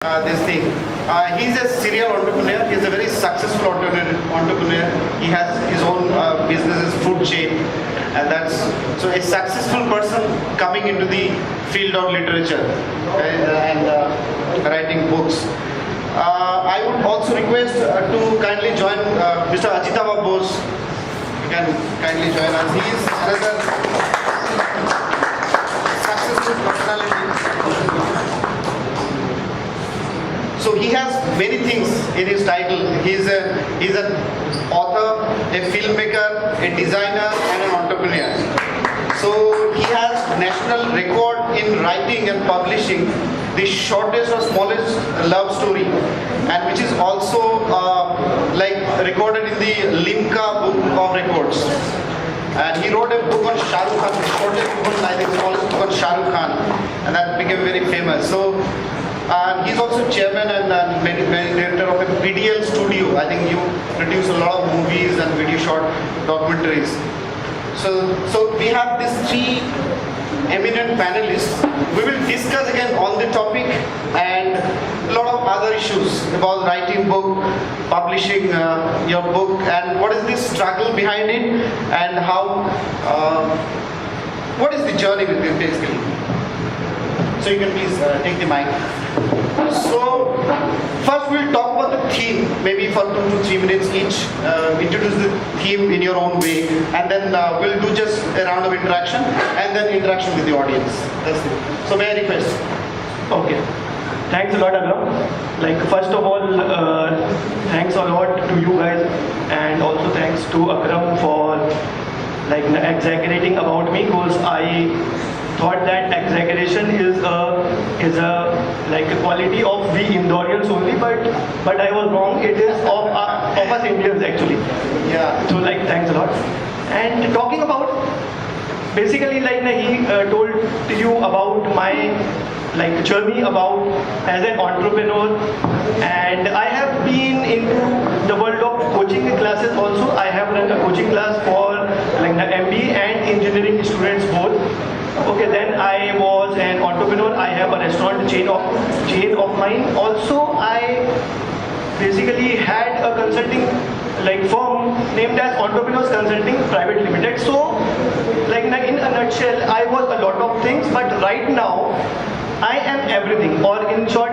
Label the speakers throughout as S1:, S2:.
S1: This thing. He's a serial entrepreneur. He's a very successful entrepreneur. He has his own businesses, food chain, and that's so a successful person coming into the field of literature and writing books. I would also request to kindly join Mr. Ajitava Bose. You can kindly join us. He is another successful personality. So he has many things in his title. He's an author, a filmmaker, a designer, and an entrepreneur. So he has national record in writing and publishing the shortest or smallest love story, and which is also recorded in the Limca Book of Records. And he wrote a book on Shah Rukh Khan, the shortest book, I think, smallest book on Shah Rukh Khan, and that became very famous. So. He's also chairman and director of a PDL studio. I think you produce a lot of movies and video short documentaries. So we have these three eminent panelists. We will discuss again on the topic and a lot of other issues about writing book, publishing your book, and what is the struggle behind it, and how, what is the journey with this basically. So you can please take the mic. So first we'll talk about the theme, maybe for 2 to 3 minutes each. Introduce the theme in your own way, and then we'll do just a round of interaction, and then interaction with the audience. That's it. So may I request?
S2: Okay. Thanks a lot, Akram. First of all, thanks a lot to you guys, and also thanks to Akram for exaggerating about me, because I thought that exaggeration is a quality of we Indorians only, but I was wrong. It is of us Indians actually.
S1: Yeah.
S2: So thanks a lot. And talking about basically he told you about my journey about as an entrepreneur, and I have been into the world of coaching classes also. I have run a coaching class for the MBA and engineering students both. Okay, then I was an entrepreneur. I have a restaurant chain of mine. Also, I basically had a consulting firm named as Entrepreneurs Consulting Private Limited. So, in a nutshell, I was a lot of things, but right now, I am everything. Or in short,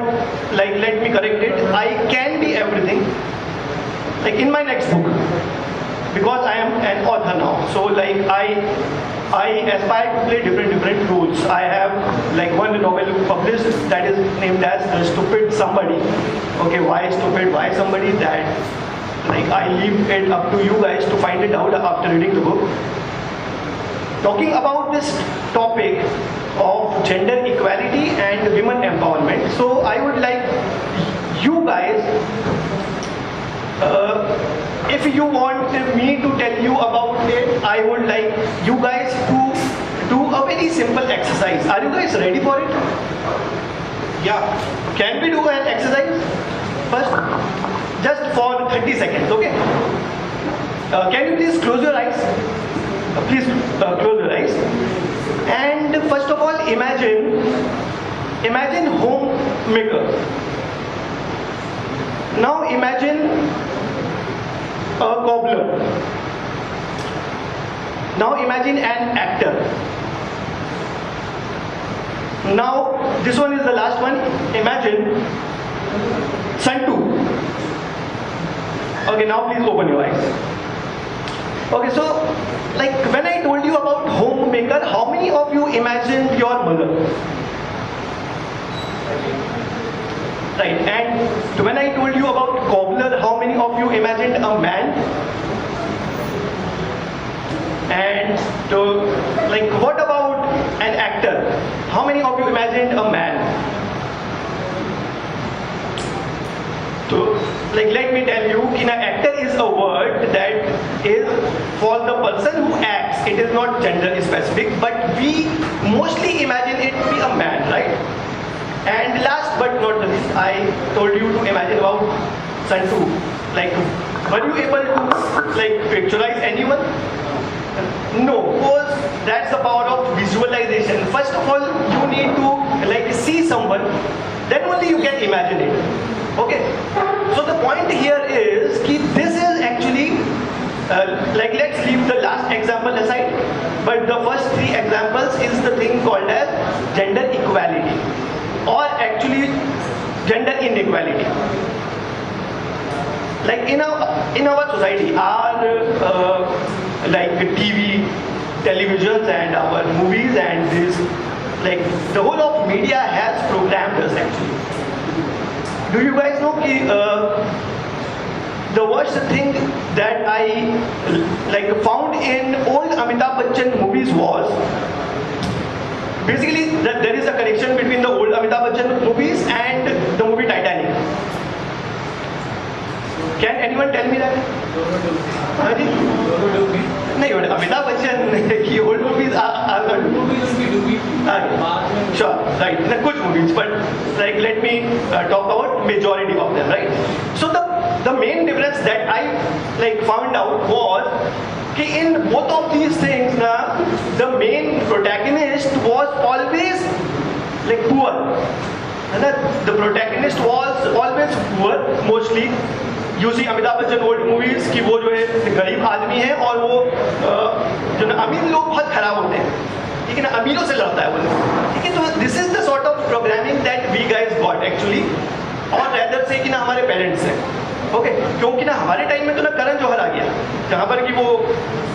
S2: let me correct it, I can be everything. In my next book, because I am an author now. So I aspire to play different roles. I have one novel published that is named as Stupid Somebody. Okay, why stupid? Why somebody? That I leave it up to you guys to find it out after reading the book. Talking about this topic of gender equality and women empowerment. So I would like you guys, if you want me to tell you about it, I would like you guys to do a very simple exercise. Are you guys ready for it?
S1: Yeah.
S2: Can we do an exercise? First, just for 30 seconds, okay? Can you please close your eyes? Please close your eyes. And first of all, imagine homemaker. Now imagine a cobbler. Now imagine an actor. Now this one is the last one. Imagine Santu. Okay, now please open your eyes. Okay, so when I told you about homemaker, how many of you imagined your mother? Right, and when I told you about cobbler, how many of you imagined a man? And what about an actor? How many of you imagined a man? So, let me tell you, an actor is a word that is for the person who acts. It is not gender specific, but we mostly imagine it to be a man, right? And last but not the least, I told you to imagine about Santu. Were you able to picturize anyone? No, because that's the power of visualization. First of all, you need to see someone then only you can imagine it. Okay, so the point here is कि this is actually like let's leave the last example aside, but the first three examples is the thing called as gender equality or actually gender inequality. Like in our society, our like TV, televisions and our movies and this, like the whole of media has programmed us actually. Do you guys know the worst thing that I like found in old Amitabh Bachchan movies was basically that there is a connection between the old Amitabh Bachchan movies and the movie Titanic. Can anyone tell me that? नहीं अमिताभ बच्चन की old movies are sure right कुछ movies but like let me talk about majority of them, right? So the main difference that I like found out was कि in both of these things na the main protagonist was always like poor, and the protagonist was always poor mostly. You see Amitabh Bachchan old movies कि वो जो है गरीब आदमी है और वो जो ना अमीर लोग बहुत खराब होते हैं, ठीक है ना, अमीरों से लड़ता है वो लोग, ठीक है. तो this is the sort of programming that we guys got actually, और रेदर से कि ना हमारे पेरेंट्स हैं. ओके, क्योंकि ना हमारे टाइम में तो ना करण जौहर आ गया जहाँ पर कि वो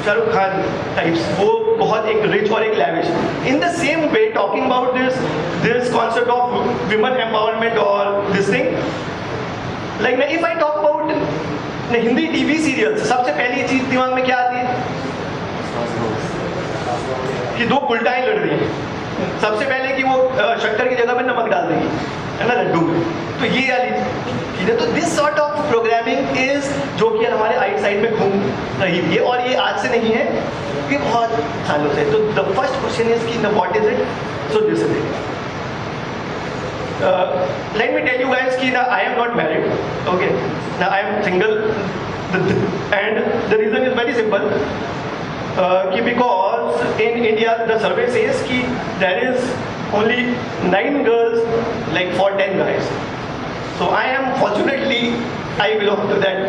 S2: शाहरुख खान टाइप्स, वो बहुत एक रिच और एक lavish. In the same way talking about this concept of women empowerment और दिस थिंग, लाइक मैं if I talk about Hindi TV serials, सबसे पहली चीज दिमाग में क्या आती है कि दो उल्टाएं लड़ रही हैं. सबसे पहले कि वो शक्कर की जगह पे नमक डाल देगी, है ना, लड्डू में. तो ये वाली चीज है. तो this sort of programming is जो कि हमारे आइट साइड में घूम रही थी, और ये आज से नहीं है, ये बहुत सालों से. तो द फर्स्ट क्वेश्चन इज कि what is it. So this is it. Let me tell you guys कि I am not married. Okay, now I am single, and the reason is very simple. कि because in India the survey says कि there is only 9 girls like for 10 guys. So I am fortunately I belong to that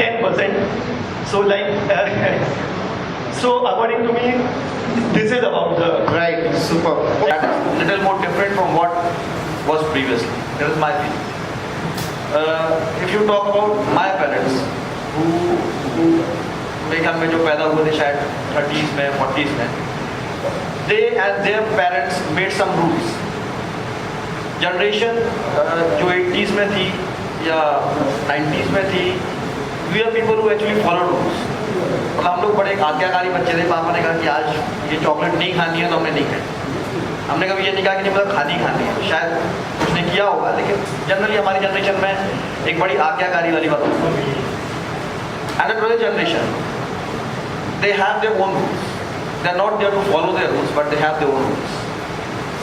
S2: 10%. So like so according to me, this is about the
S1: Right, super.
S3: That is little more different from what was previously. That is my feeling. If you talk about my parents, who मेरे ख्याल में जो पैदा हुए थे शायद 30s में 40s में, they and their parents made some rules. Generation जो 80s में थी या 90s में थी, we are people who actually follow rules. मतलब हम लोग बड़े आज्ञाकारी बच्चे थे. पापा ने कहा कि आज ये चॉकलेट नहीं खानी है तो हमने नहीं खाई. हमने कभी ये नहीं कहा कि नहीं मतलब खानी है. शायद उसने किया होगा, लेकिन जनरली हमारी जनरेशन में एक बड़ी आज्ञाकारी वाली बात होती है. And the today generation, they have their own rules. They are not there to follow their rules, but they have their own rules.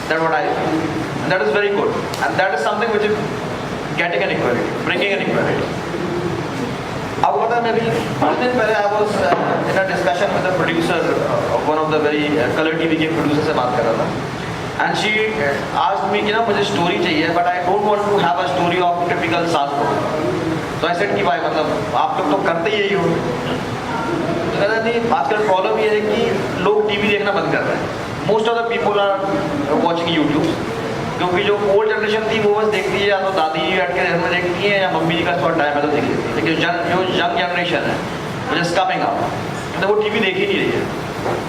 S3: That what I feel, and that is very good, and that is something which is getting an equality, bringing an equality. अब पता है, मैं भी कुछ दिन पहले I was in a discussion with the producer, one of the very colour TV के producer से बात कर रहा था, एंड शी आस्क्ड मी कि ना मुझे स्टोरी चाहिए, but I don't want to have a story of typical saas bahu. तो आई सेड कि भाई मतलब आप लोग तो करते ही यही हो. तो कहता नहीं, आजकल प्रॉब्लम ये है कि लोग टीवी देखना बंद कर रहे हैं. Most of the people are watching YouTube, क्योंकि जो ओल्ड जनरेशन थी वो बस देखती है या तो दादी बैठ के घर में देखती है या मम्मी जी का थोड़ा टाइम है तो देख लेती है. लेकिन जो यंग जनरेशन है वो जस्ट कमिंग अप, मतलब वो टीवी देख ही नहीं रही है.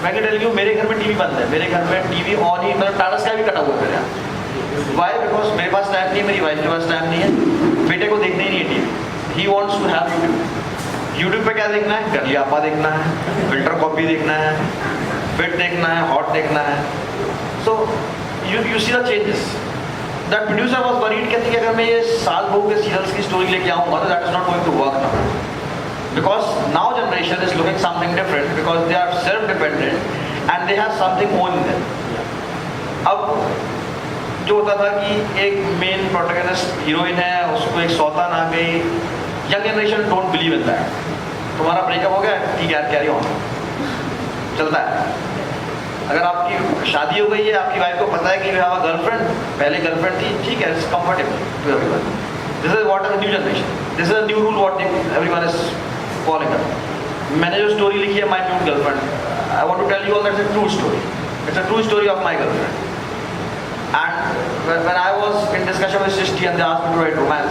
S3: मैं क्या टेल यू, मेरे घर में टीवी बंद है. मेरे घर में टीवी ऑन ही, मतलब टाटा स्काई भी कटा हुआ मेरे यहाँ. वाई? बिकॉज मेरे पास टाइम नहीं है, मेरी वाइफ के पास टाइम नहीं है, बेटे को देखना ही नहीं है TV. He wants to have YouTube. YouTube पे क्या देखना है? गलियापा देखना है, फिल्टर कॉपी देखना है, फिट देखना है, हॉट देखना है. सो you see the changes. That producer was worried कहती कि अगर मैं ये साल बहू के सीरियल्स की स्टोरी लेके आऊँगा तो that is not going to work now. Because now generation is looking something different because they are self-dependent and they have something own in them. अब जो होता था कि एक मेन प्रोटैगनिस्ट हीरोइन है, उसको एक सौतन आ गई. Young generation don't believe in that. तुम्हारा ब्रेकअप हो गया, ठीक है यार, कैरी ऑन, चलता है. अगर आपकी शादी हो गई है, आपकी वाइफ को पता है कि हाँ गर्लफ्रेंड, पहले गर्लफ्रेंड थी, ठीक है, it's comfortable to everyone. This is what is new generation, this is a new rule what everyone is following up. मैंने जो स्टोरी लिखी है my new girlfriend, I want to tell you all that's a true story. It's a true story of my girlfriend. And when I was in discussion with Srishti and they asked me to write romance,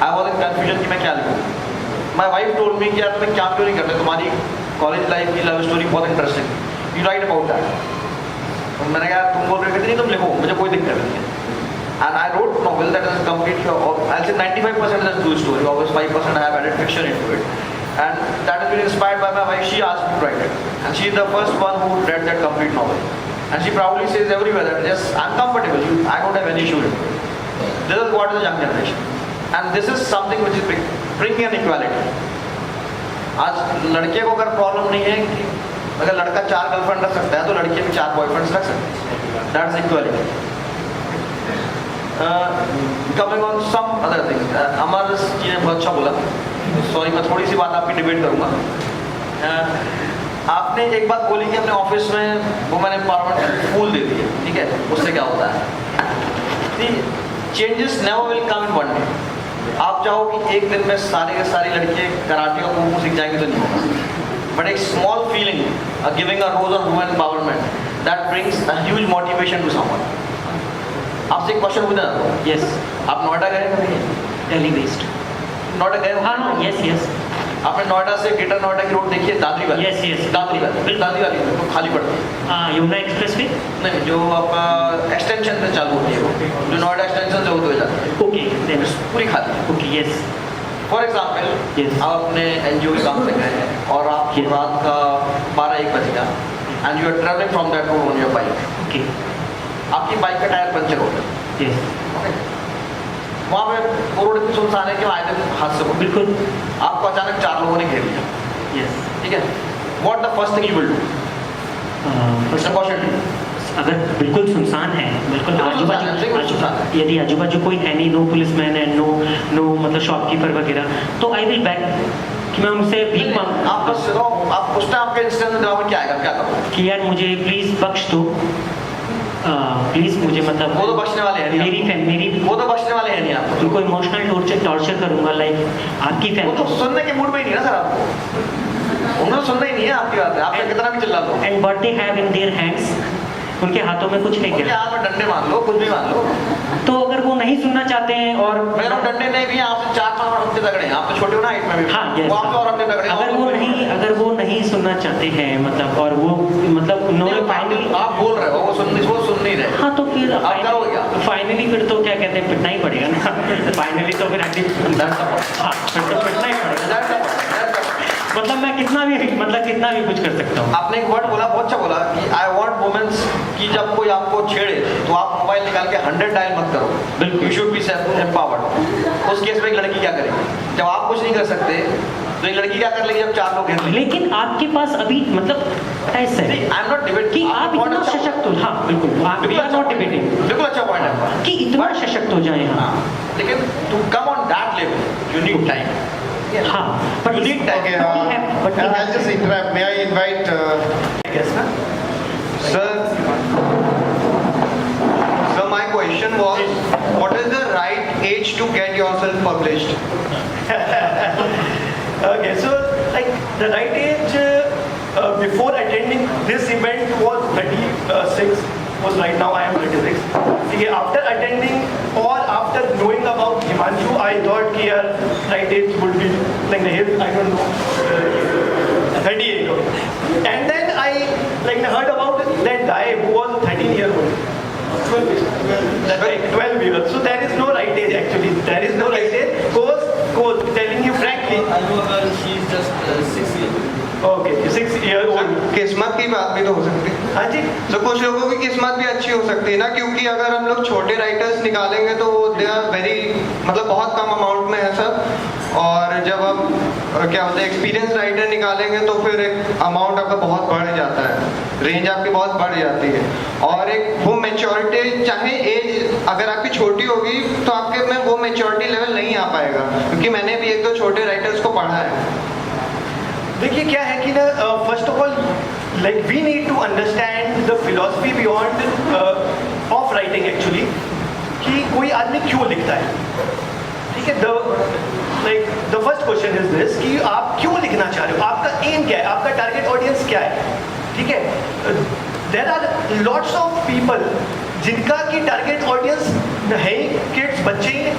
S3: I was in confusion कि मैं क्या लिखूं. My wife told me कि यार तुम्हें क्या क्यों नहीं करते, तुम्हारी कॉलेज लाइफ की लव स्टोरी बहुत interesting, you right about that. तो मैंने कहा तुम बोल रहे थे नहीं, तुम लिखो, मुझे कोई दिक्कत नहीं है. And I wrote novel that is completely, I'll say 95% is a true story. Always 5% I have added fiction into it, and that has been inspired by my wife. She asked me to write it, and she is the first one who read that complete novel. And she proudly says everywhere that yes, I'm comfortable. I don't have any issue with it. This is what is the young generation, and this is something which is bringing an equality. आज लड़के को अगर problem नहीं है कि अगर लड़का 4 girlfriend रख सकता है तो लड़की भी 4 बॉयफ्रेंड्स रख सकते हैं. That is equality. Coming on some other things, Amar ji ने बहुत अच्छा बोला. सॉरी, मैं थोड़ी सी बात आपकी डिबेट करूँगा. आपने एक बात बोली कि अपने ऑफिस में वुमेन एम्पावरमेंट फूल दे दी है, ठीक है, उससे क्या होता है? Changes never will come in one day. आप चाहो कि एक दिन में सारे के सारी लड़कियाँ कराटे और कुंफू सीख जाएंगे तो नहीं होगा. बट एक small feeling, giving a rose on women empowerment, that brings a huge motivation to someone. आपसे एक क्वेश्चन पूछना है.
S4: यस.
S3: आप नोएडा गए कभी?
S4: दिल्ली बेस्ड.
S3: नोएडा गए?
S4: हाँ, यस यस.
S3: आपने नोएडा से ग्रेटर नोएडा की रोड देखी है, दादरी वाली?
S4: Yes yes.
S3: दादरी वाली, दादरी वाली तो खाली पड़ती है.
S4: हाँ, यमुना एक्सप्रेस वे.
S3: नहीं, जो आपका एक्सटेंशन से चालू होती है वो, जो नोएडा एक्सटेंशन से होते हुए जाती है,
S4: ओके, देन
S3: पूरी खाली.
S4: Okay, yes.
S3: For example,
S4: Yes.
S3: आप अपने एनजीओ के काम से गए हैं और आप
S4: Yes.
S3: रात का 12-1 बज गया and you are travelling from that road on your bike.
S4: Okay,
S3: आपकी बाइक का टायर पंचर हो गया.
S4: यस.
S3: वहाँ पे वो रोड इतनी सुनसान है कि वहाँ आए दिन हादसे हो.
S4: बिल्कुल.
S3: आपको अचानक 4 लोगों ने घेर लिया,
S4: यस.
S3: ठीक है. What the first thing you will do?
S4: अगर बिल्कुल सुनसान है, बिल्कुल आजू बाजू, यदि आजू बाजू कोई है नहीं, नो पुलिसमैन है, नो मतलब शॉपकीपर वगैरह, तो आई विल बैक कि मैं उनसे भीख मांग.
S3: आप बस आप उस टाइम आपके इंस्टेंट दिमाग में क्या आएगा, क्या करोगे?
S4: कि यार मुझे प्लीज बख्श दो, प्लीज मुझे मतलब.
S3: वो तो बख्शने वाले हैं नहीं.
S4: मेरी
S3: वो तो बख्शने वाले हैं नहीं आपको.
S4: उनको इमोशनल टॉर्चर करूंगा, लाइक आपकी
S3: वो तो
S4: फैमिली.
S3: सुनने के मूड में ही नहीं ना सर आपको. उन्होंने सुनना ही नहीं है आपकी बात. आपका कितना भी चिल्ला लो.
S4: And what they have in their hands, उनके हाथों में कुछ है
S3: उनके
S4: क्या?
S3: हाथ में डंडे मान लो, कुछ भी मान लो.
S4: तो अगर वो नहीं सुनना चाहते हैं और
S3: मेरे डंडे नहीं भी, आपसे 4-5 हफ्ते तगड़े हैं. आप तो छोटे हो ना हाइट में भी.
S4: हाँ, yes,
S3: वो आपसे और हफ्ते तगड़े हैं.
S4: अगर वो नहीं सुनना चाहते हैं मतलब, और वो मतलब उन्होंने फाइनली.
S3: आप बोल रहे हो वो सुन नहीं रहे.
S4: हाँ, तो फिर
S3: आप करोगे क्या?
S4: फाइनली फिर तो क्या कहते हैं, पिटना ही पड़ेगा ना. फाइनली तो फिर हाँ, फिर तो पिटना ही पड़ेगा. मतलब मैं कितना भी कुछ कर सकता हूँ.
S3: आपने एक वर्ड बोला, बहुत अच्छा बोला कि आई वांट वुमेन्स, कि जब कोई आपको छेड़े तो आप मोबाइल निकाल के 100 डायल मत करो.
S4: बिल्कुल.
S3: You should be self empowered. उस केस में एक लड़की क्या करेगी? जब आप कुछ नहीं कर सकते तो एक लड़की क्या कर लेगी जब 4 लोग घेर लेंगे?
S4: लेकिन आपके पास अभी मतलब ऐसा है
S3: आई एम नॉट डिबेट
S4: कि आप इतना सशक्त हो. हाँ बिल्कुल, आप वी आर नॉट डिबेटिंग.
S3: बिल्कुल अच्छा पॉइंट है
S4: कि इतना सशक्त हो जाए. हाँ,
S3: लेकिन to come on that level you need time.
S4: हाँ, but
S3: You need time.
S1: Okay,
S4: but we
S1: I'll
S4: have-
S1: just interrupt. May I invite
S3: Yes, sir.
S5: So my question was, what is the right age to get yourself published?
S2: Okay, so like the right age before attending this event was 36. Was right now I am 36. Okay, after attending or after knowing about Himanshu, I thought कि यार right age would be like I don't know 38. Okay. And then I like heard about that guy who was 13-year-old. 12 years. So there is no right age actually. There is no right age. Cause telling you frankly.
S3: I know a girl, she is just 6 years old.
S2: Okay, 6-year-old.
S5: किस्मत की बात भी तो हो सकती है.
S2: हाँ जी.
S5: तो कुछ लोगों की किस्मत भी अच्छी हो सकती है ना, क्योंकि अगर हम लोग छोटे राइटर्स निकालेंगे तो दे आर वेरी मतलब बहुत कम अमाउंट में है सब. और जब हम क्या बोलते हैं एक्सपीरियंस राइटर निकालेंगे तो फिर एक अमाउंट आपका बहुत बढ़ जाता है, रेंज आपकी बहुत बढ़ जाती है. और एक वो मेच्योरिटी, चाहे एज अगर आपकी छोटी होगी तो आपके में वो मेच्योरिटी लेवल नहीं आ पाएगा, क्योंकि मैंने भी 1-2 छोटे राइटर्स को पढ़ा है.
S2: देखिए क्या है कि ना first of all like we need to understand the philosophy beyond of writing actually, कि कोई आदमी क्यों लिखता है, ठीक है. The first question is this कि आप क्यों लिखना चाह रहे हो, आपका एम क्या है, आपका टारगेट ऑडियंस क्या है, ठीक है. There are lots of people जिनका की टारगेट ऑडियंस है किड्स, बच्चे ही हैं,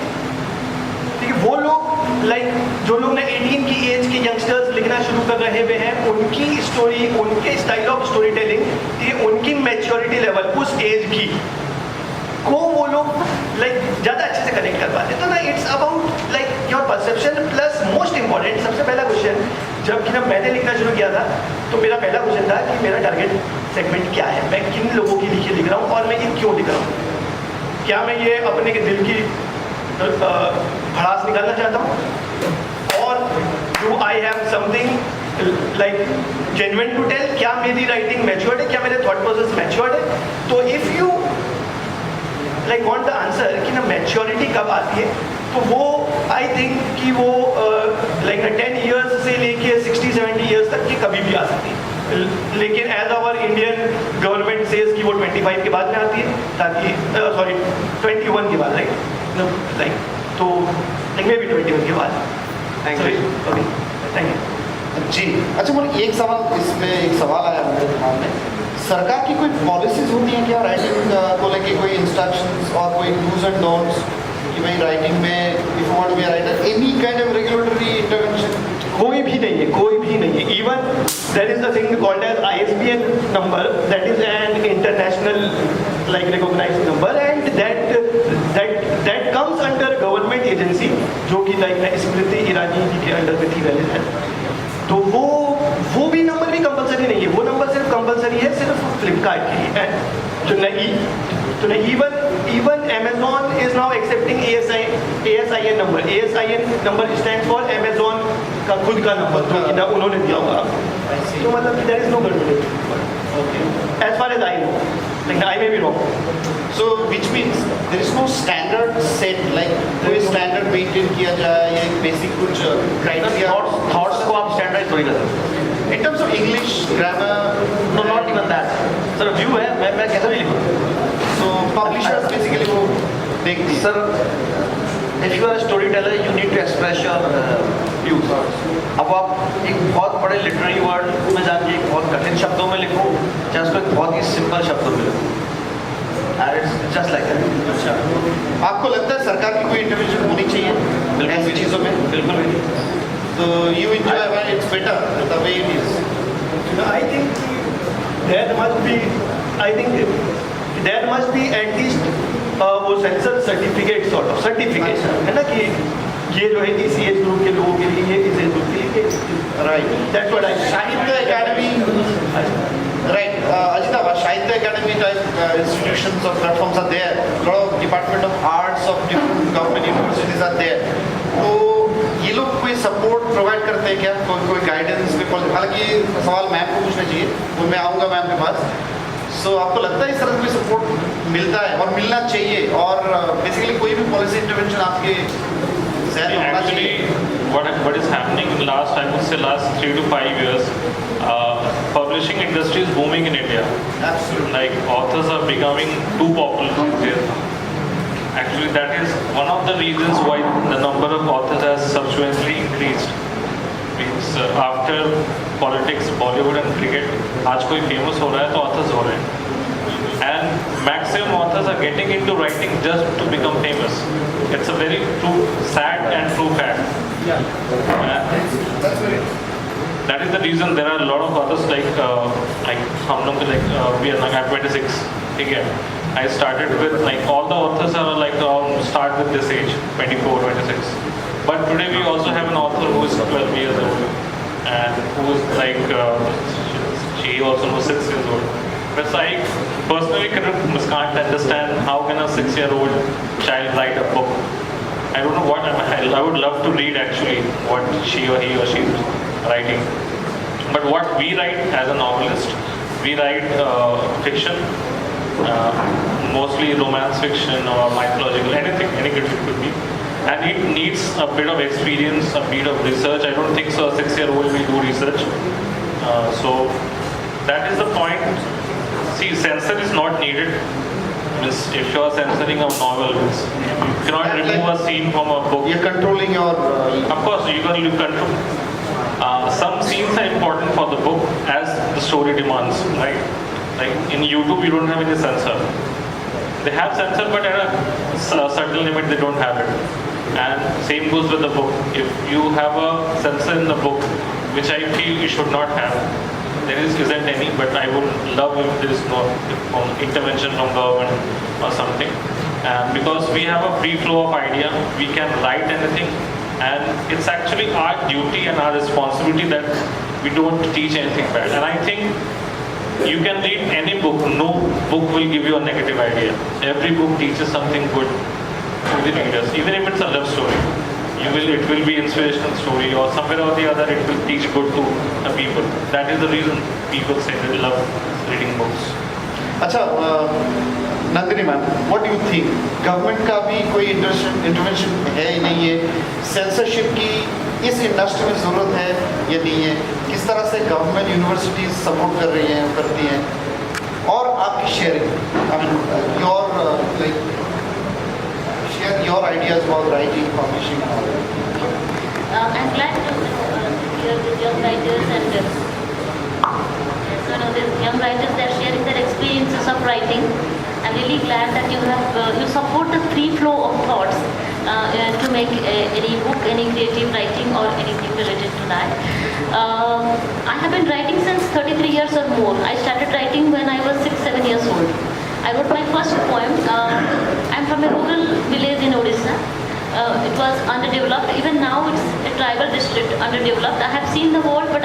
S2: ठीक है. वो लोग लाइक जो लोग ना 18 की एज के यंगस्टर्स लिखना शुरू कर रहे हुए हैं, उनकी स्टोरी, उनके स्टाइल ऑफ स्टोरी टेलिंग, ये उनकी मैच्योरिटी लेवल उस एज की को वो लोग लाइक ज़्यादा अच्छे से कनेक्ट कर पाते हैं. तो ना it's about like your perception plus most important सबसे पहला क्वेश्चन जब कि ना मैंने लिखना शुरू किया था तो मेरा पहला क्वेश्चन था कि मेरा टारगेट सेगमेंट क्या है, मैं किन लोगों के लिए लिख रहा हूँ और मैं ये क्यों लिख रहा हूँ. क्या मैं ये अपने के दिल की भड़ास निकालना चाहता हूँ, और do I have something like genuine to tell, क्या मेरी राइटिंग मैच्योर्ड है, क्या मेरे थॉट प्रोसेस मैच्योर्ड है. तो if you like want the answer कि ना मैच्योरिटी कब आती है, तो वो आई थिंक कि वो लाइक 10 ईयर्स से लेके 60-70 ईयर्स तक की कभी भी आ सकती है. लेकिन as our Indian government says कि वो 25 के बाद में आती है, ताकि सॉरी 21 के बाद, राइट, लाइक तो लाइक मे बी 21 के बाद.
S5: Thank you.
S2: Okay, thank you
S1: जी. अच्छा मुझे एक सवाल, इसमें एक सवाल आया मेरे दिमाग में, सरकार की कोई पॉलिसीज होती हैं क्या राइटिंग को लेके, कोई इंस्ट्रक्शंस और कोई डूज एंड डोंट्स कि भाई राइटिंग में if you want to be a writer any kind of regulatory intervention?
S2: कोई भी नहीं है, कोई भी नहीं है. Even there is a thing called as ISBN number, that is an international like recognised number, and that comes under government agency जो कि लाइक स्मृति ईरानी जी के अंडर में थी वैलिड है. तो वो भी नंबर भी कंपलसरी नहीं है, वो नंबर सिर्फ कंपलसरी है सिर्फ फ्लिपकार्ट के लिए. तो नहीं even Amazon is now accepting ASIN number. ASIN number stand for Amazon का खुद का नंबर जो कि ना उन्होंने दिया होगा. तो मतलब there is no government as far as I know, like I may be wrong.
S1: So which means there is no standard set, like कोई स्टैंडर्ड मेंटेन किया जाए या एक बेसिक कुछ क्राइटेरिया?
S3: थॉट्स को आप स्टैंडर्डाइज थोड़ी कर सकते
S1: In terms of English, grammar,
S3: हो. Not even that. Sir view है, मैं कैसे भी लिखूँ.
S1: so publishers basically वो देखती हैं.
S3: Sir if you are story teller you need to express your views. अब आप एक बहुत बड़े लिटरेरी वर्ड में जाके एक बहुत कठिन शब्दों में लिखो, चाहे उसको एक बहुत ही सिंपल शब्दों में लिखो, and it's just like that. अच्छा,
S1: आपको लगता है सरकार की कोई इंटरवेंशन होनी चाहिए ऐसी चीज़ों में?
S3: बिल्कुल भी.
S1: तो you enjoy when it's better the way it is.
S2: I think there must be at least वो sensor certificate sort of certificate है ना कि ये जो है इस एज ग्रुप के लोगों के लिए, ये इस एज ग्रुप के लिए, राइट. दैट्स व्हाट आई
S1: साहित्य अकेडमी, right, Ajita, साहित्य academy type institutions or platforms are there. Lot of Department of Arts of different government universities are there. तो ये लोग कोई सपोर्ट प्रोवाइड करते हैं क्या, कोई गाइडेंस? हालांकि सवाल मैम को पूछना चाहिए, वो मैं आऊँगा मैम के पास. सो आपको लगता है इस तरह से कोई सपोर्ट मिलता है और मिलना चाहिए, और बेसिकली कोई भी पॉलिसी इंटरवेंशन आपके शहर में होना चाहिए?
S6: What is happening in last, I would say last 3 to 5 years, publishing industry is booming in India.
S1: Absolutely.
S6: Like authors are becoming too popular there. Actually, that is one of the reasons why the number of authors has subsequently increased. Means after politics, Bollywood and cricket, आज कोई famous हो रहा है तो authors हो रहे हैं. And maximum authors are getting into writing just to become famous. It's a very true, sad and true fact. That is the reason there are a lot of authors like हम लोग we are like at 26. ठीक है. I started with like all the authors are like start with this age, 24, 26. But today we also have an author who is 12 years old and who is like she also was 6 years old. But I personally can't understand how can a 6-year-old child write a book. I don't know what I would love to read actually what she or he or she is writing. But what we write as a novelist, we write fiction. Mostly romance fiction or mythological, anything, any good it could be. And it needs a bit of experience, a bit of research. I don't think so a 6-year-old will do research. So That is the point. See, censor is not needed. Means if you are censoring a novel, means you cannot
S1: Yeah,
S6: remove
S1: like-
S6: a scene from a book.
S1: You're controlling your.
S6: Of course, you can control. Some scenes are important for the book as the story demands, right? Like in YouTube, you don't have any censor. They have censor, but at a certain limit, they don't have it. And same goes with the book. If you have a censor in the book, which I feel you should not have, there isn't any, but I would love if there is no intervention from government or something. Because we have a free flow of idea, we can write anything, and it's actually our duty and our responsibility that we don't teach anything bad. And I think you can read any book, no book will give you a negative idea. Every book teaches something good to the readers, even if it's a love story. It will be inspirational story, or somewhere or the other it will teach good to the people. That is the reason people say they love reading books.
S1: अच्छा Nandini ma'am, what do you think government का भी कोई intervention है या नहीं है? Censorship की इस इंडस्ट्री में ज़रूरत है या नहीं है? किस तरह से गवर्नमेंट यूनिवर्सिटीज सपोर्ट कर रही हैं, करती हैं? और आपकी sharing, I mean your like share your ideas about writing, publishing and all that.
S7: I'm glad to hear the young writers and the young writers, they're sharing their experiences of writing. I'm really glad that you support the free flow of thoughts to make any book, any creative writing or anything related to that. I have been writing since 33 years or more. I started writing when I was 6-7 years old. I wrote my first poem. I'm from a rural village in Odisha. It was underdeveloped. Even now it's a tribal district, underdeveloped. I have seen the world, but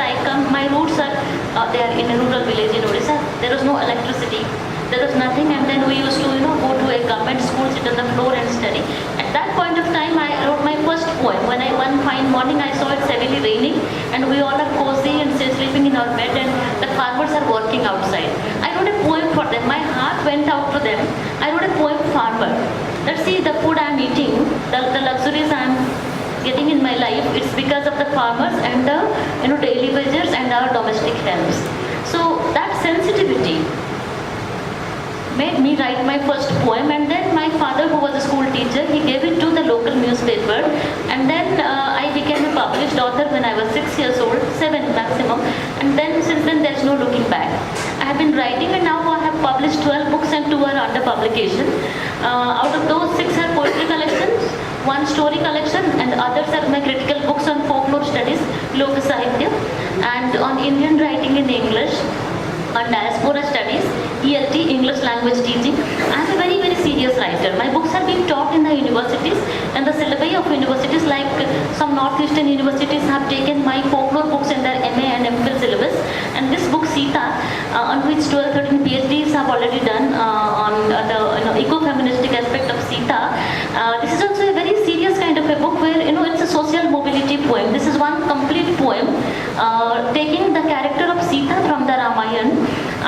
S7: my roots are there in a rural village in Odisha. There was no electricity. There was nothing, and then we used to, go to a government school, sit on the floor and study. At that point of time, I wrote my first poem. When one fine morning I saw it heavily raining, and we all are cozy and still sleeping in our bed, and the farmers are working outside. I wrote a poem for them. My heart went out to them. I wrote a poem, Farmer. Let's see, the food I'm eating, the luxuries I'm getting in my life, it's because of the farmers and the daily wages and our domestic helps. So that sensitivity made me write my first poem, and then my father, who was a school teacher, he gave it to the local newspaper, and then I became a published author when I was 6 years old, 7 maximum, and then since then there's no looking back. I have been writing, and now I have published 12 books and 2 are under publication. Out of those, 6 are poetry collections, 1 story collection, and others are my critical books on folklore studies, Loka Sahitya, and on Indian writing in English, on diaspora studies, ELT, English language teaching. I am a very, very serious writer. My books are being taught in the universities, and the syllabi of universities like some northeastern universities have taken my folklore books in their MA and MPhil syllabus. And this book, Sita, on which 12-13 PhDs have already done on the eco-feministic aspect of Sita. This is also a very serious kind of a book where, it's a social mobility poem. This is one complete poem taking the character of Sita from the Ramayana,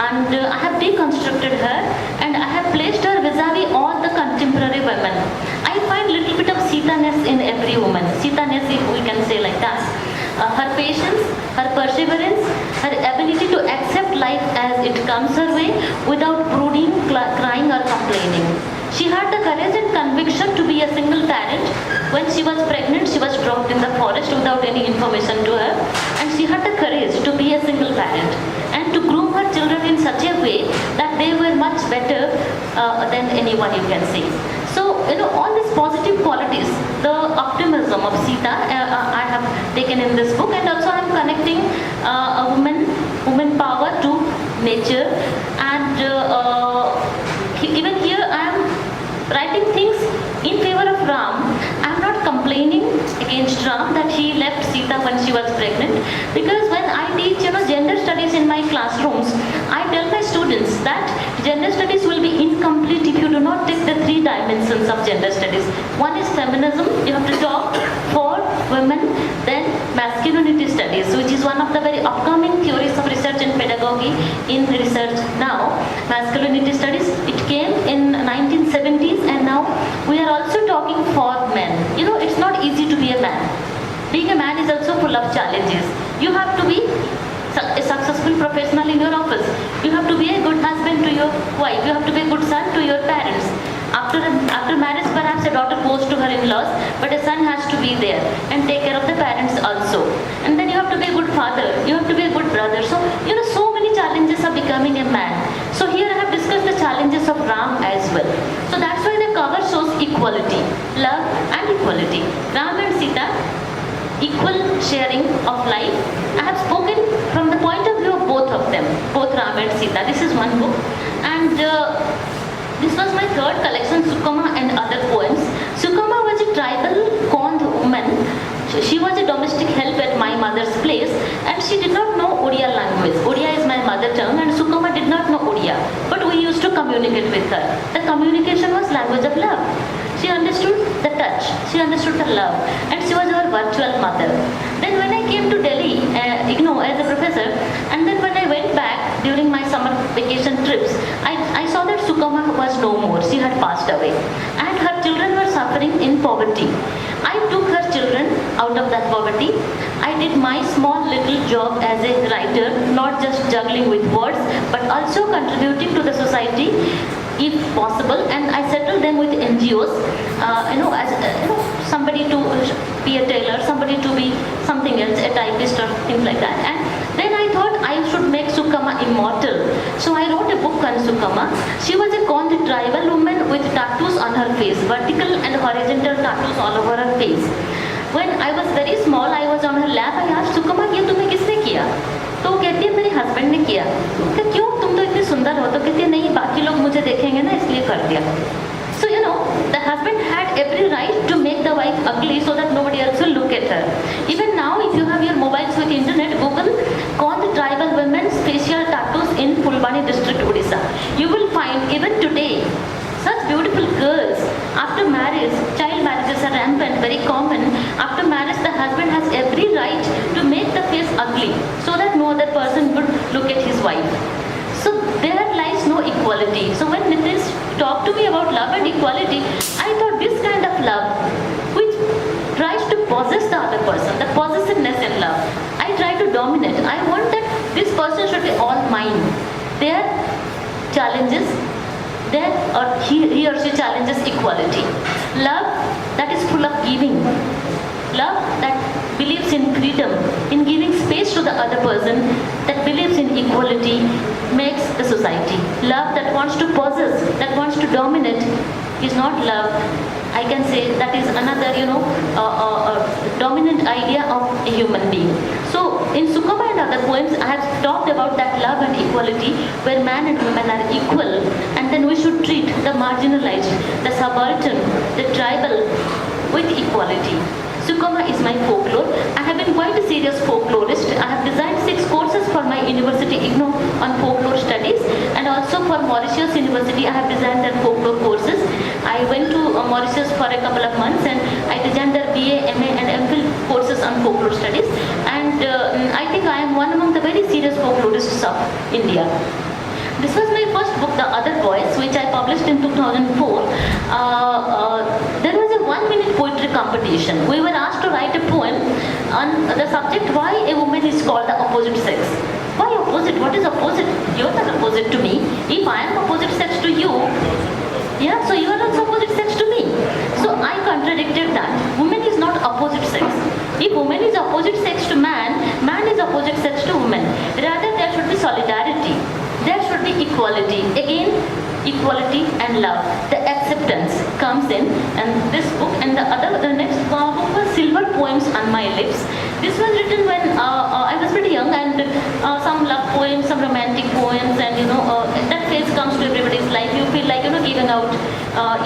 S7: and I have deconstructed her, and I have placed her vis-a-vis all the contemporary women. I find little bit of Sita-ness in every woman. Sita-ness, if we can say like that. Her patience, her perseverance, her ability to accept life as it comes her way without brooding, crying or complaining. She had the courage and conviction to be a single parent. When she was pregnant, she was dropped in the forest without any information to her, and she had the courage to be a single parent and to groom her children in such a way that they were much better than anyone, you can say. So, all these positive qualities, the optimism of Sita, I have taken in this book, and also I am connecting a woman power to nature, and even here I am writing things in favor of Ram. I am not complaining against Ram that he left Sita when she was pregnant, because when I teach gender studies in my classrooms, I tell my students that gender studies will be incomplete if you do not take the 3 dimensions of gender studies. One is feminism, you have to talk for women, then masculinity studies, which is one of the very upcoming theories of research and pedagogy in research now. Masculinity studies, it came in 1970s, and now we are also talking for men. It's not easy to be a man. Being a man is also full of challenges. You have to be a successful professional in your office. You have to be a good husband to your wife. You have to be a good son to your parents. After marriage, perhaps a daughter goes to her in-laws, but a son has to be there and take care of the parents also. And then you have to be a good father. You have to be a good brother. So, so many challenges of becoming a man. So here I have discussed the challenges of Ram as well. So that's why the cover shows equality, love and equality. Ram and Sita, equal sharing of life. I have spoken from the point of view of both of them, both Ram and Sita. This is one book. And this was my third collection, Sukama and Other Poems. Sukama was a tribal Kond woman. She was a domestic help at my mother's place, and she did not know Odia language. Odia is my mother tongue, and Sukama did not know Odia. But we used to communicate with her. The communication was language of love. She understood the touch, she understood the love, and she was our virtual mother. Then when I came to Delhi, as a professor, and then when I went back during my summer vacation trips, I saw that Sukama was no more. She had passed away, and her children were suffering in poverty. I took her children out of that poverty. I did my small little job as a writer, not just juggling with words, but also contributing to the society if possible, and I settled them with NGOs, somebody to be a tailor, somebody to be something else, a typist or things like that. And then I thought I should make Sukama immortal. So I wrote a book on Sukama. She was a Kond tribal woman with tattoos on her face, vertical and horizontal tattoos all over her face. When I was very small, I was on her lap. I asked Sukama, ये तुम्हें किसने किया? तो वो कहती है मेरे husband ने किया। कि क्यों, तुम तो इतनी सुंदर हो? तो कहती है नहीं, बाकी लोग मुझे देखेंगे ना, इसलिए कर दिया। So the husband had every right to make the wife ugly so that nobody else will look at her. Even now, if you have your mobiles with internet, Google Kond tribal women's facial tattoos in Fulbani district, Odisha. You will find even today such beautiful girls. After marriage, child marriages are rampant, very common. After marriage, the husband has every right to make the face ugly so that no other person would look at his wife. So there lies no equality. So when Nitish talked to me about love and equality, I thought this kind of love, which tries to possess the other person, the possessiveness in love, I try to dominate. I want that this person should be all mine. Their challenges, he or she challenges equality. Love that is full of giving. Love that believes in freedom, in giving space to the other person, that believes in equality, makes the society. Love that wants to possess, that wants to dominate, is not love. I can say that is another, dominant idea of a human being. So in Sukama and Other Poems, I have talked about that love and equality, where man and woman are equal, and then we should treat the marginalized, the subaltern, the tribal with equality. Sukama is my folklore. I have been quite a serious folklorist. I have designed 6 courses for my university IGNOU on folklore studies, and also for Mauritius University I have designed their folklore courses. I went to Mauritius for a couple of months and I designed their BA, MA and MPhil courses on folklore studies, and I think I am one among the very serious folklorists of India. This was my first book, The Other Voice, which I published in 2004. There was a 1-minute poetry competition. We were asked to write a poem on the subject, why a woman is called the opposite sex. Why opposite? What is opposite? You're not opposite to me. If I am opposite sex to you, so you are also opposite sex to me. So I contradicted that. Woman is not opposite sex. If woman is opposite sex to man, man is opposite sex to woman. Rather, there should be solidarity. There should be equality. Again, equality and love. The acceptance comes in, and this book and the next book was Silver Poems on My Lips. This was written when I was pretty young, and some love poems, some romantic poems, and that phase comes to everybody's life. You feel like giving out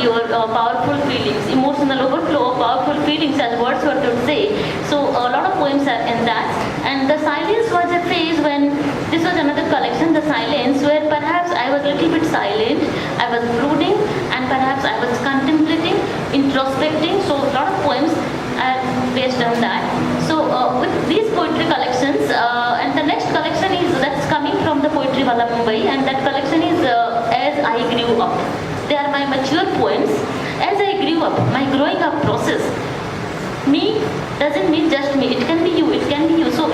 S7: your powerful feelings, emotional overflow of powerful feelings, as Wordsworth would say. So a lot of poems are in that. And The Silence was a phase when this was another collection, The Silence, where perhaps I was a little bit silent, I was brooding, and perhaps I was contemplating, introspecting. So a lot of poems are based on that. So with these poetry collections, and the next collection that's coming from the Poetry Wala Mumbai, and that collection is As I Grew Up. They are my mature poems. As I grew up, my growing up process. Me doesn't mean just me. It can be you. It can be you. So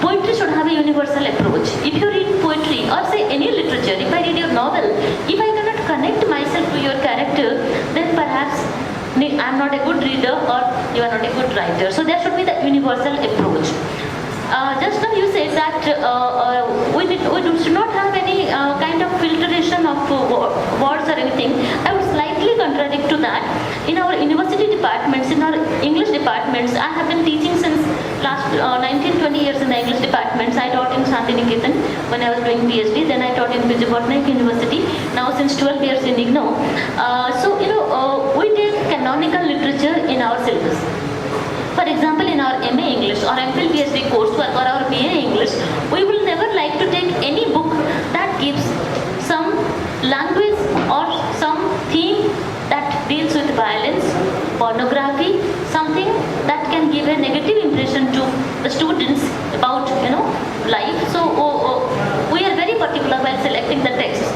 S7: poetry should have a universal approach. If you read poetry or say any literature, if I read your novel, if I cannot connect myself to your character, then perhaps I am not a good reader or you are not a good writer. So there should be the universal approach. Just now you said that we should not have any kind of filtration of words or anything. I would slightly contradict to that. In our university departments, in our English departments, I have been teaching since last 19-20 years in the English departments. I taught in Shantiniketan when I was doing PhD. Then I taught in Vijay Patnaik University. Now since 12 years in IGNOU. We take canonical literature in our syllabus. For example, in our MA English or MPhil PhD coursework or our BA English, we will never like to take any book that gives some language or some theme that deals with violence, pornography, something that can give a negative impression to the students about life. So we are very particular while selecting the texts.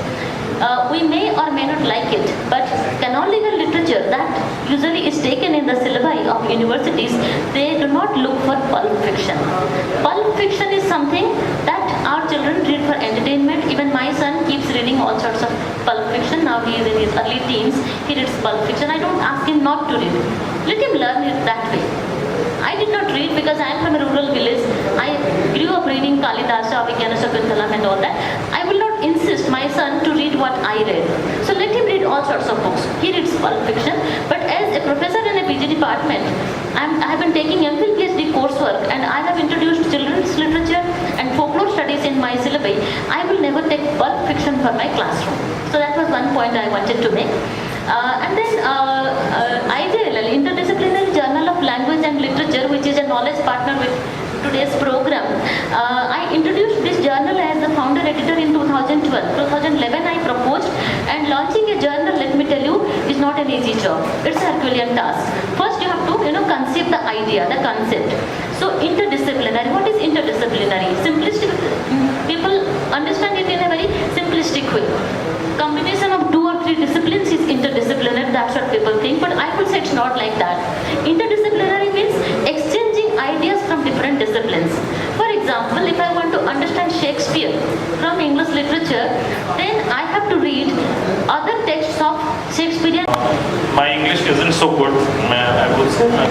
S7: We may or may not like it, but canonical literature that usually is taken in the syllabi of universities, they do not look for pulp fiction. Pulp fiction is something that our children read for entertainment. Even my son keeps reading all sorts of pulp fiction. Now he is in his early teens, he reads pulp fiction. I don't ask him not to read. Let him learn it that way. I did not read because I am from a rural village. I grew up reading Kalidasa, Vigyana Shakuntalam and all that. I will not insist my son to read what I read. So let him read all sorts of books. He reads pulp fiction. But as a professor in a PG department, I have been taking MPhil PhD coursework and I have introduced children's literature and folklore studies in my syllabi. I will never take pulp fiction for my classroom. So that was one point I wanted to make. And then IJLL, Interdisciplinary Journal of Language and Literature, which is a knowledge partner with today's program. I introduced this journal as the founder editor in 2012. 2011 I proposed, and launching a journal, let me tell you, is not an easy job. It's a Herculean task. First you have to conceive the idea, the concept. So interdisciplinary, what is interdisciplinary? Simplistic, people understand it in a very simplistic way. Combination of 2 or 3 disciplines is interdisciplinary, that's what people think, but I would say it's not like that. Interdisciplinary means exchanging ideas from different disciplines. For example, if I want to understand Shakespeare from English literature, then I have to read other texts of Shakespearean.
S6: My English isn't so good. I would say, I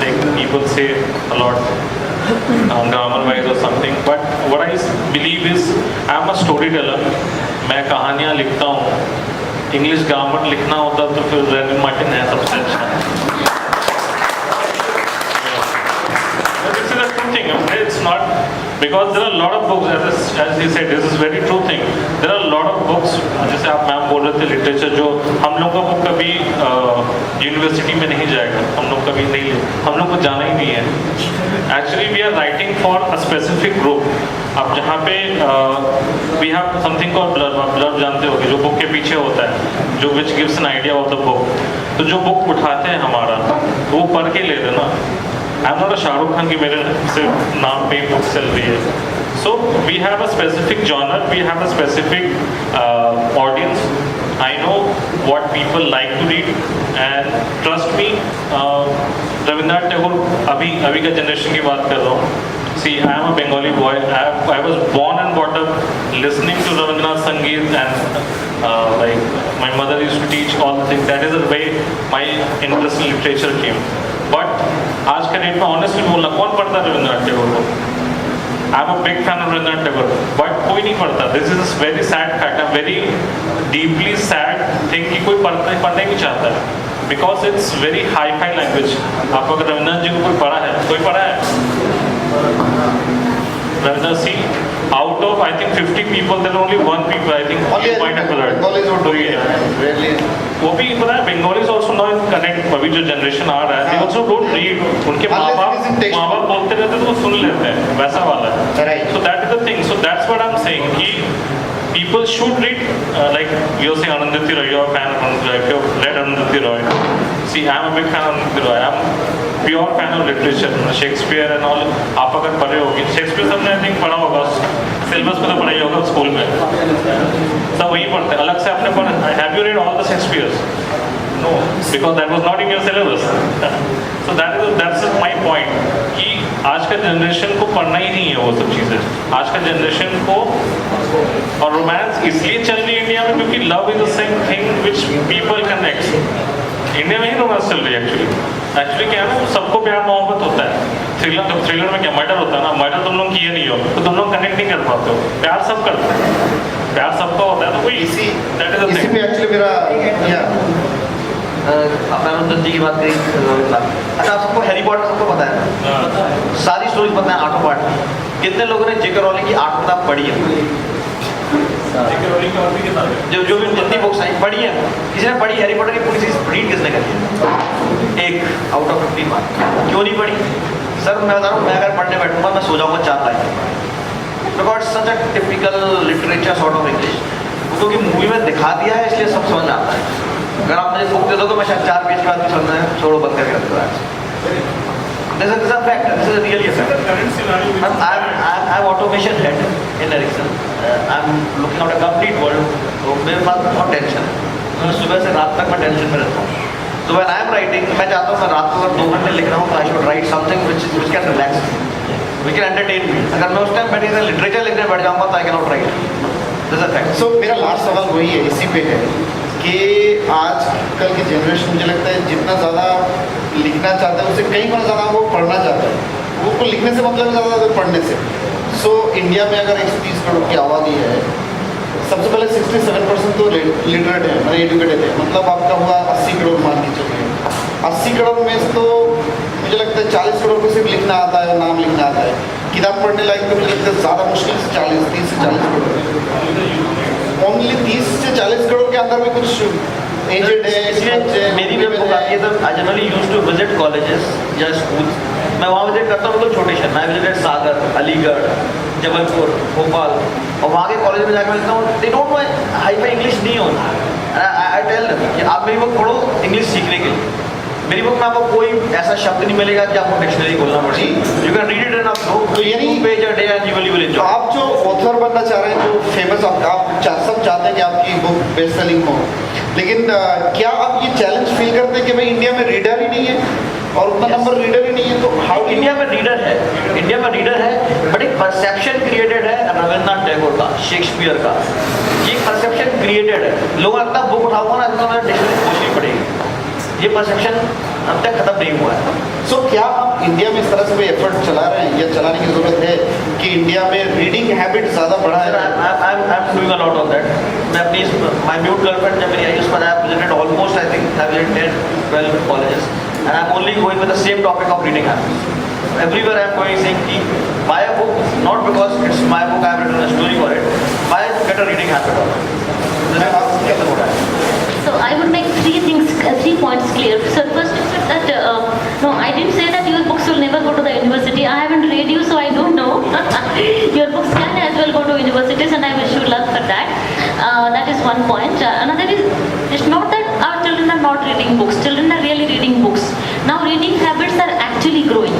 S6: think people say a lot grammar wise or something, but what I believe is I am a storyteller. मैं कहानियाँ लिखता हूँ. English grammar लिखना होता तो फिर rennin Martin है सबसे अच्छा. This is a true thing. It's not because there are a lot of books, as he said, this is very true thing. There are a lot of books, जैसे आप ma'am बोल रहे थे literature, जो हम लोग का बुक कभी यूनिवर्सिटी में नहीं जाएगा, हम लोग कभी नहीं, हम लोग को जाना ही नहीं है. Actually we are writing for a specific group. अब जहाँ पे we have something called blurb जानते होगे, जो बुक के पीछे होता है, जो which gives an idea of the book. तो जो बुक उठाते हैं हमारा, वो पढ़ के ले देना. I'm not a Shahrukh Khan की मेरे सिर्फ नाम पे बुक चल रही है. So we have a specific genre, we have a specific audience. I know what people like to read, and trust me, Rabindranath Tagore अभी का जनरेशन की बात कर रहा हूँ. See, I am a Bengali boy. I was born and brought up listening to Rabindranath Sangeet, and like my mother used to teach all the things. That is the way my interest in literature came. But आज के date में honestly बोलना, कौन पढ़ता है रविन्द्रनाथ टैगोर को? I am a big fan of Rabindranath Tagore, but कोई नहीं पढ़ता. This is a very sad fact, a very deeply sad thing कि कोई पढ़ने नहीं चाहता है. Because it's very high-fi language. आपको अगर रविन्द्रनाथ जी को कोई पढ़ा है, कोई पढ़ा है? Rabindranath, see, out of I think 50 people, there are only 1 people I think you might have heard.
S1: Bengalis would do it. Really.
S6: वो भी पता है, Bengalis also now in connect. अभी जो generation आ रहा है, they also don't read. उनके माँ बाप बोलते रहते तो वो सुन लेते हैं, वैसा वाला है. So that is the thing. So that's what I'm saying कि people should read, like you're saying Arundhati Roy, you're a fan of Arundhati Roy. If you've read Arundhati Roy, see, I'm a big fan of Arundhati Roy. I'm pure fan of literature, Shakespeare and all. आप अगर पढ़े होगे, Shakespeare सबने I think पढ़ा होगा, syllabus में तो पढ़ा ही होगा स्कूल में. सब वही पढ़ते हैं. अलग से आपने पढ़ा. Have you read all the Shakespeares? No, because that was not in your syllabus. So that's my point. कि आज का जनरेशन को पढ़ना ही नहीं है वो सब चीज़ें। आज का जनरेशन को, और रोमांस इसलिए चल रही है इंडिया में क्योंकि love is the same thing which people connect. India में ही रोमांस चल रही है एक्चुअली क्या है ना, सबको प्यार मोहब्बत होता है। थ्रिलर में क्या मर्डर होता है ना, मर्डर तुम लोग किए नहीं हो तो तुम लोग कनेक्ट नहीं कर पाते हो। प्यार सब करते हैं, प्यार सबका होता है, तो कोई
S1: इसी
S6: दैट इज द
S1: इसी
S6: थिंग।
S1: पे एक्चुअली मेरा
S3: अरुंधति जी की बात करी। अच्छा, आप सबको हैरी पॉटर सबको पता है, सारी स्टोरीज पता है, आठों पार्ट। कितने लोगों ने जेके रोलिंग की 8 किताब पढ़ी है? जो भी जितनी बुक्स आई पढ़ी है, किसी ने पढ़ी? हैरी पॉटर की पूरी चीज रीड किसने करी है? 1 आउट ऑफ 50 मार्क। क्यों नहीं पढ़ी? सर मैं बता रहा हूँ, मैं अगर पढ़ने बैठूंगा मैं सो जाऊंगा 4 line, because such a typical literature sort of English, क्योंकि मूवी में दिखा दिया है इसलिए सब समझ में आता है। अगर आप मुझे बुक दे दो तो मैं शायद 4 पेज के बाद भी समझ में छोड़ो बंद करके रख दूंगा। This is a fact. This is really a fact. I'm automation head in Ericsson. I'm looking out a complete world. तो मेरे पास बहुत टेंशन है। मैं सुबह से रात तक मैं टेंशन में रहता हूँ। So when I'm writing, मैं चाहता हूँ मैं रात को अगर 2 घंटे लिख रहा हूँ तो I should write something which can relax me, which can entertain me. अगर मैं उस टाइम बैठ के लिटरेचर लिखने बैठ जाऊँगा तो I cannot write. This is a fact.
S1: सो मेरा लास्ट सवाल वही है, इसी पे है कि आजकल की जनरेशन मुझे लगता है जितना ज़्यादा लिखना चाहता है उससे कई गुना ज़्यादा वो पढ़ना चाहता है। वो को लिखने से मतलब ज़्यादा पढ़ने से। सो इंडिया में अगर 130 करोड़ की आबादी है, सबसे पहले 67% तो लिटरेट है, मतलब एजुकेटेड है, मतलब आपका हुआ 80 करोड़ मान के चलिए। 80 करोड़ में से तो मुझे लगता है 40 करोड़ को सिर्फ लिखना आता है, नाम लिखना आता है। किताब पढ़ने लायक तो मुझे लगता है ज़्यादा मुश्किल से 30 से 40 करोड़। ओनली 30 से 40 करोड़ के अंदर में कुछ एजेड है।
S3: इसलिए मेरी जब बुक आती है तो I generally use to visit colleges या स्कूल्स। मैं वहाँ विजिट करता हूँ, मतलब छोटे शहर। मैं विजिटेड सागर, अलीगढ़, जबलपुर, भोपाल, और वहाँ के कॉलेज में जाकर मिलता हूँ। They don't know hi fi English नहीं होता। आई टेल देम कि आप मेरी बुक पढ़ो इंग्लिश सीखने के लिए। मेरी बुक में आपको कोई ऐसा शब्द नहीं मिलेगा कि आपको डिक्शनरी खोलना पड़े। You can read it in a
S1: तो यानी
S3: page a day and you will enjoy.
S1: आप जो ऑथर बनना चाह रहे हैं, जो फेमस आप सब चाहते हैं कि आपकी बुक बेस्ट सेलिंग हो, लेकिन क्या आप ये चैलेंज फील करते हैं कि भाई इंडिया में रीडर ही नहीं है और उतना नंबर रीडर ही नहीं है, तो हाउ
S3: इंडिया में रीडर है, इंडिया में रीडर है, बट एक परसेप्शन क्रिएटेड है रविन्द्रनाथ टैगोर का, शेक्सपियर का। ये परसेप्शन क्रिएटेड है। लोगों लगता है बुक उठाऊंगा ना तो मैं डिक्शनरी खोजनी पड़ेगी। ये परसेप्शन अब तक खत्म नहीं हुआ है।
S1: सो क्या आप इंडिया में इस तरह से कोई एफर्ट चला रहे हैं या चलाने की जरूरत है कि इंडिया में रीडिंग हैबिट ज़्यादा बढ़ा है?
S3: I am doing a lot of that. मैं अपनी माय म्यूट गर्लफ्रेंड जब मेरी आई उस पर I visited almost I think I visited 12 colleges and I am only going with the same topic of reading habits. Everywhere I am going saying कि buy a book not because it's my book, I have written a story for it. Buy get a reading habit of it.
S7: So I would make 3 points clear. So first is that no, I didn't say that your books will never go to the university. I haven't read you, so I don't know. Your books can as well go to universities, and I wish you luck for that. That is one point. Another is, it's not that our children are not reading books. Children are really reading books. Now reading habits are actually growing.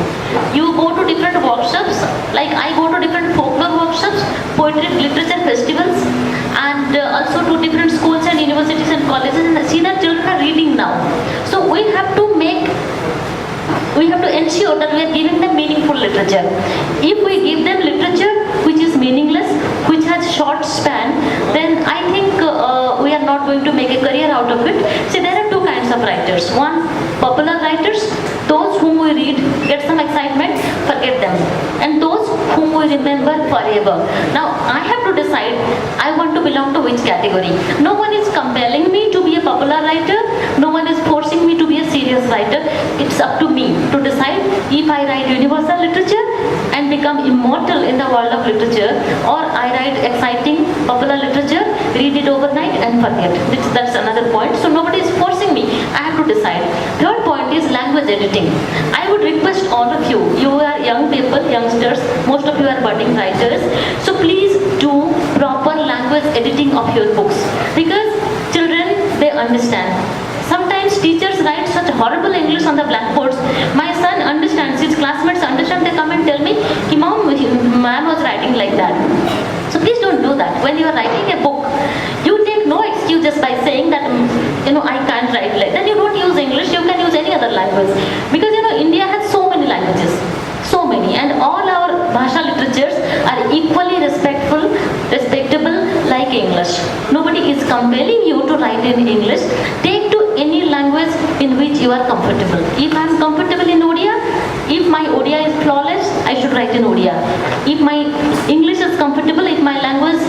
S7: You go to different workshops, like I go to different folklore workshops, poetry, literature festivals, and also to different schools and universities and colleges, and see that children are reading now. So we have to ensure that we are giving them meaningful literature. If we give them literature which is meaningless, which has short span, then I think we are not going to make a career out of it. See, there are 2 kinds of writers. One, popular writers, those whom we read, get some excitement, forget them. And those whom we remember forever. Now, I have to decide I want to belong to which category. No one is compelling me to be a popular writer. No one is forcing me to be a serious writer. It's up to me to decide if I write universal literature and become immortal in the world of literature, or I write exciting popular literature, read it overnight and forget. That's another point. So nobody is forcing me. I have to decide. Third point is language editing. I would request all of you, you are young people, youngsters, most of you are budding writers, so please do proper language editing of your books, because children, they understand. Sometimes teachers write such horrible English on the blackboards. My son understands, his classmates understand, they come and tell me, "Ki mom, ma'am was writing like that." So please don't do that. When you are writing a book, you take no excuse just by saying that, I can't write like that. You don't use English, you can use any other language. Because, India has so many languages. So many. bhasha literatures are equally respectable like English. Nobody is compelling you to write in English. Take to any language in which you are comfortable. If I am comfortable in Odia, if my Odia is flawless, I should write in Odia. If my English is comfortable, if my language,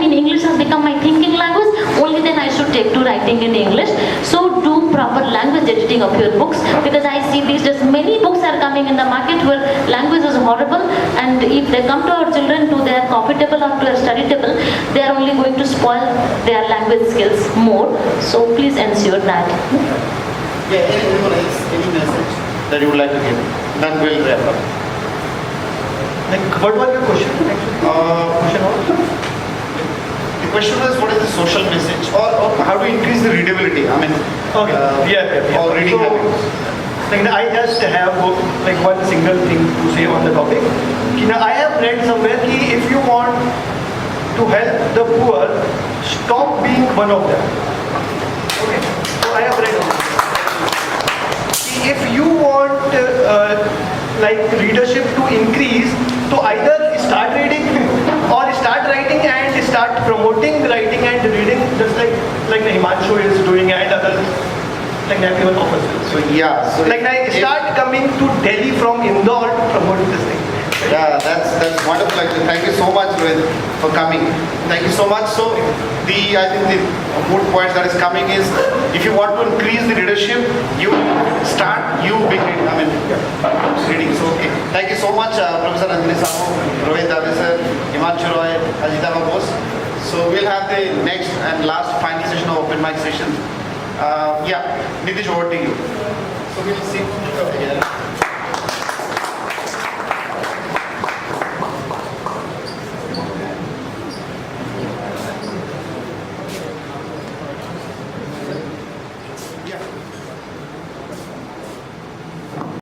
S7: English has become my thinking language, only then I should take to writing in English. So do proper language editing of your books, because I see these days many books are coming in the market where language is horrible, and if they come to our children to their comfortable or to their study table, they are only going to spoil their language skills more. So please ensure that.
S1: Yeah, anyone else, any message that you would like to give? Then we'll wrap up.
S2: Like, what was your question? Question was?
S1: The question was, what is the social message, or how to increase the readability?
S2: Yeah.
S1: Or reading
S2: So,
S1: habits.
S2: like, I just have like one single thing to say on the topic. I have read somewhere that if you want to help the poor, stop being one of them. Okay. So I have read. If you want like readership to increase, to either start reading or start writing and start promoting writing and reading, just like Himanshu is doing and others, like everyone offers.
S1: So yeah, so
S2: Like I start coming to Delhi from Indore to promote this thing.
S1: yeah, that's wonderful. Actually, thank you so much, Rohit, for coming. Thank you so much. So I think the good point that is coming is, if you want to increase the readership, you start big reading. So okay, thank you so much, Professor Anjali Sahu, Rohit Dave sir, Himanshu Roy, Ajita Bose. So we'll have the next and last final session of open mic session. Yeah, Nitish, over to you. So we'll see.